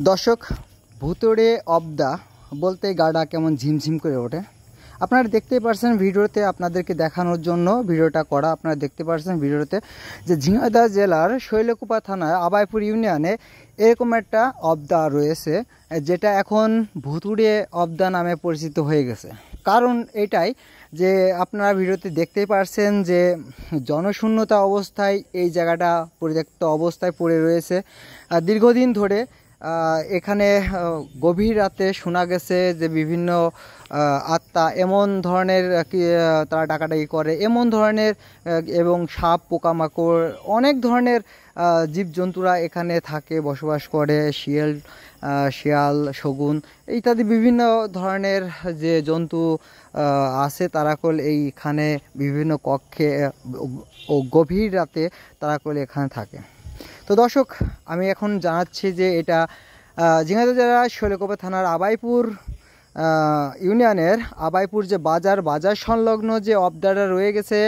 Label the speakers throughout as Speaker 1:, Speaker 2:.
Speaker 1: দর্শক, ভুতুড়ে অবদা বলতে গাটা কেমন ঝিমঝিম করে ওঠে। আপনারা দেখতেই পারছেন ভিডিওতে, আপনাদেরকে দেখানোর জন্য ভিডিওটা করা। আপনারা দেখতে পারছেন ভিডিওতে যে ঝিনাইদহ জেলার শৈলকুপা থানায় আবাইপুর ইউনিয়নে এরকম একটা অবদা রয়েছে, যেটা এখন ভুতুড়ে অবদা নামে পরিচিত হয়ে গেছে। কারণ এটাই যে আপনারা ভিডিওতে দেখতেই পারছেন যে জনশূন্যতা অবস্থায় এই জায়গাটা পরিত্যক্ত অবস্থায় পড়ে রয়েছে দীর্ঘদিন ধরে। এখানে গভীর রাতে শোনা গেছে যে বিভিন্ন আত্মা এমন ধরনের তারা ডাকাডাকি করে, এমন ধরনের এবং সাপ পোকামাকড় অনেক ধরনের জীবজন্তুরা এখানে থাকে, বসবাস করে। শিয়াল, শগুন ইত্যাদি বিভিন্ন ধরনের যে জন্তু আছে, তারা এইখানে বিভিন্ন কক্ষে ও গভীর রাতে তারা এখানে থাকে। তো দর্শক, আমি এখন জানাচ্ছি যে এটা ঝিনাইদহ জেলার শৈলকুপা থানার আবাইপুর ইউনিয়নের আবাইপুর যে বাজার সংলগ্ন যে অবদাটা রয়ে গেছে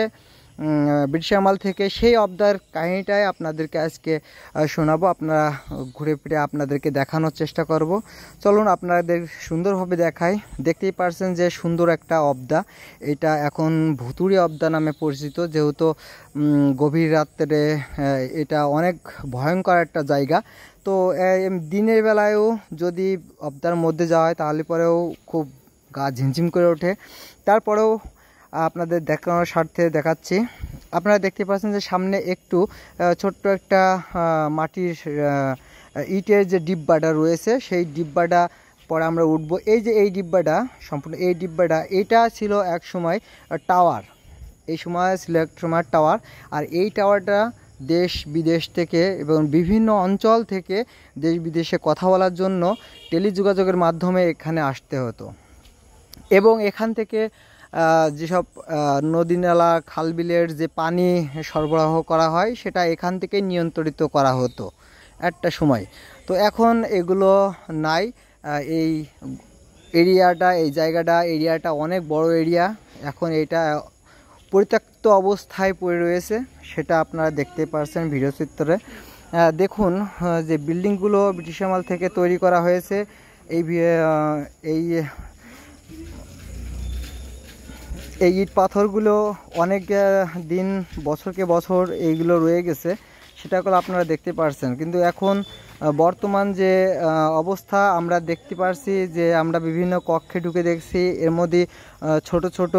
Speaker 1: ব্রিটিশ আমল থেকে, সেই অবদার কাহিনীটাই আপনাদেরকে আজকে শোনাবো। আপনারা ঘুরে ফিরে আপনাদেরকে দেখানোর চেষ্টা করব। চলুন আপনাদের সুন্দরভাবে দেখাই। দেখতেই পারছেন যে সুন্দর একটা অবদা। এটা এখন ভুতুড়ে অবদা নামে পরিচিত, যেহেতু গভীর রাত্রে এটা অনেক ভয়ঙ্কর একটা জায়গা। তো দিনের বেলায়ও যদি অবদার মধ্যে যাওয়া হয় তাহলে পরেও খুব গা ঝিমঝিম করে ওঠে। তারপরেও আপনাদের দেখানোর স্বার্থে দেখাচ্ছি। আপনারা দেখতে পাচ্ছেন যে সামনে একটু ছোট্ট একটা মাটির ইটের যে ডিব্বাটা রয়েছে, সেই ডিব্বাটা পরে আমরা উঠবো। এই যে এই ডিব্বাটা, সম্পূর্ণ এই ডিব্বাটা, এটা ছিল এক সময় টাওয়ার। এই সময় ছিল এক সময় টাওয়ার। আর এই টাওয়ারটা দেশ বিদেশ থেকে এবং বিভিন্ন অঞ্চল থেকে দেশ বিদেশে কথা বলার জন্য টেলিযোগাযোগের মাধ্যমে এখানে আসতে হতো। এবং এখান থেকে যেসব নদী নালা খালবিলের যে পানি সরবরাহ করা হয়, সেটা এখান থেকে নিয়ন্ত্রিত করা হতো একটা সময়। তো এখন এগুলো নাই। এই এরিয়াটা অনেক বড় এরিয়া। এখন এটা পরিত্যক্ত অবস্থায় পড়ে রয়েছে, সেটা আপনারা দেখতে পারছেন ভিডিও চিত্রে। দেখুন যে বিল্ডিংগুলো ব্রিটিশ আমল থেকে তৈরি করা হয়েছে। এই ইট পাথরগুলো অনেক দিন, বছরকে বছর এইগুলো রয়ে গেছে, সেটা আপনারা দেখতে পারছেন। কিন্তু এখন বর্তমান যে অবস্থা আমরা দেখতে পারছি যে আমরা বিভিন্ন কক্ষে ঢুকে দেখছি, এর মধ্যে ছোট ছোট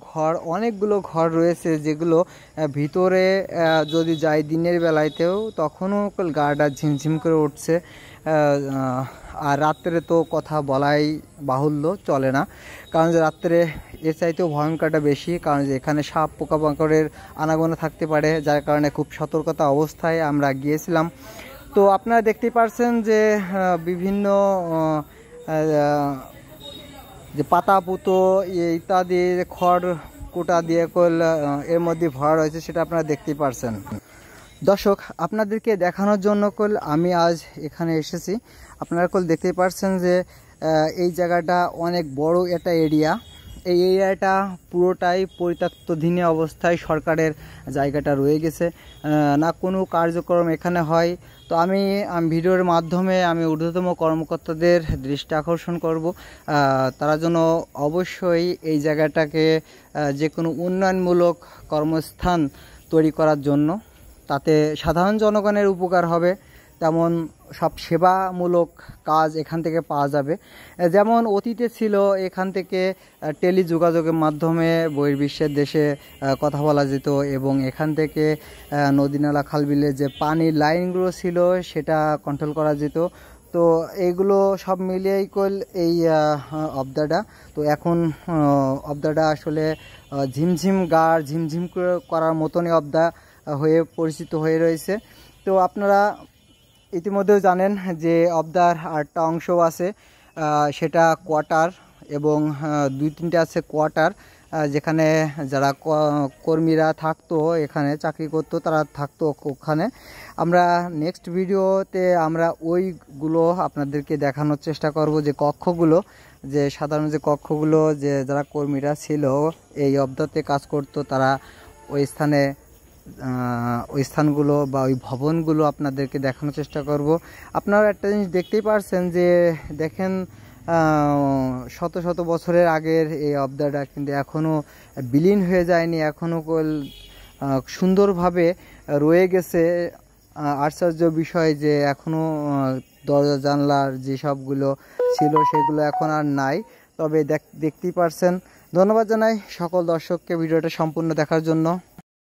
Speaker 1: ঘর, অনেকগুলো ঘর রয়েছে, যেগুলো ভিতরে যদি যাই দিনের বেলাতেও তখনও গাটা ঝিমঝিম করে উঠছে। আর রাত্রে তো কথা বলাই বাহুল্য, চলে না। কারণ যে রাত্রে এর চাইতেও ভয়ঙ্করটা বেশি, কারণ যে এখানে সাপ পোকামাকড়ের আনাগোনা থাকতে পারে, যার কারণে খুব সতর্কতা অবস্থায় আমরা গিয়েছিলাম। তো আপনারা দেখতেই পারছেন যে বিভিন্ন যে পাতা পুতো ইত্যাদি খড় কুটা দিয়ে এর মধ্যে ভরা রয়েছে, সেটা আপনারা দেখতেই পারছেন। দর্শক, আপনাদেরকে দেখানোর জন্য আমি আজ এখানে এসেছি। আপনারা দেখতেই পারছেন যে এই জায়গাটা অনেক বড় একটা এরিয়া। এই এরিয়াটা পুরোটাই পরিত্যক্তধীন অবস্থায় সরকারের জায়গাটা রয়ে গেছে, না কোনো কার্যক্রম এখানে হয়। তো আমি ভিডিওর মাধ্যমে আমি ঊর্ধ্বতম কর্মকর্তাদের দৃষ্টি আকর্ষণ করব, তারা যেন অবশ্যই এই জায়গাটাকে যে কোনো উন্নয়নমূলক কর্মস্থান তৈরি করার জন্য, তাতে সাধারণ জনগণের উপকার হবে, তেমন সব সেবামূলক কাজ এখান থেকে পাওয়া যাবে। যেমন অতীতে ছিল এখান থেকে টেলিযোগাযোগের মাধ্যমে বহির্বিশ্বের দেশে কথা বলা যেত, এবং এখান থেকে নদী নালা খালবিলের যে পানির লাইনগুলো ছিল সেটা কন্ট্রোল করা যেত। তো এইগুলো সব মিলিয়েই এই অবদাটা। তো এখন অবদাটা আসলে ঝিমঝিম করার মতনই অবদা হয়ে পরিচিত হয়ে রয়েছে। তো আপনারা ইতিমধ্যেও জানেন যে অবদার আরেকটা অংশ আছে, সেটা কোয়ার্টার, এবং 2-3টে আছে কোয়ার্টার, যেখানে যারা কর্মীরা থাকতো, এখানে চাকরি করতো, তারা থাকতো ওখানে। আমরা নেক্সট ভিডিওতে আমরা ওইগুলো আপনাদেরকে দেখানোর চেষ্টা করব, যে কক্ষগুলো, যে সাধারণ যে কক্ষগুলো, যে যারা কর্মীরা ছিল এই অবদাতে কাজ করতো, তারা ওই স্থানে ওই স্থানগুলো বা ওই ভবনগুলো আপনাদেরকে দেখানোর চেষ্টা করব। আপনারা একটা জিনিস দেখতেই পারছেন যে দেখেন শত শত বছরের আগের এই অবদাটা কিন্তু এখনও বিলীন হয়ে যায়নি, এখনও সুন্দরভাবে রয়ে গেছে। আশ্চর্য বিষয় যে এখনও দরজা জানলার যেসবগুলো ছিল সেগুলো এখন আর নাই। তবে দেখতেই পারছেন। ধন্যবাদ জানাই সকল দর্শককে ভিডিওটা সম্পূর্ণ দেখার জন্য।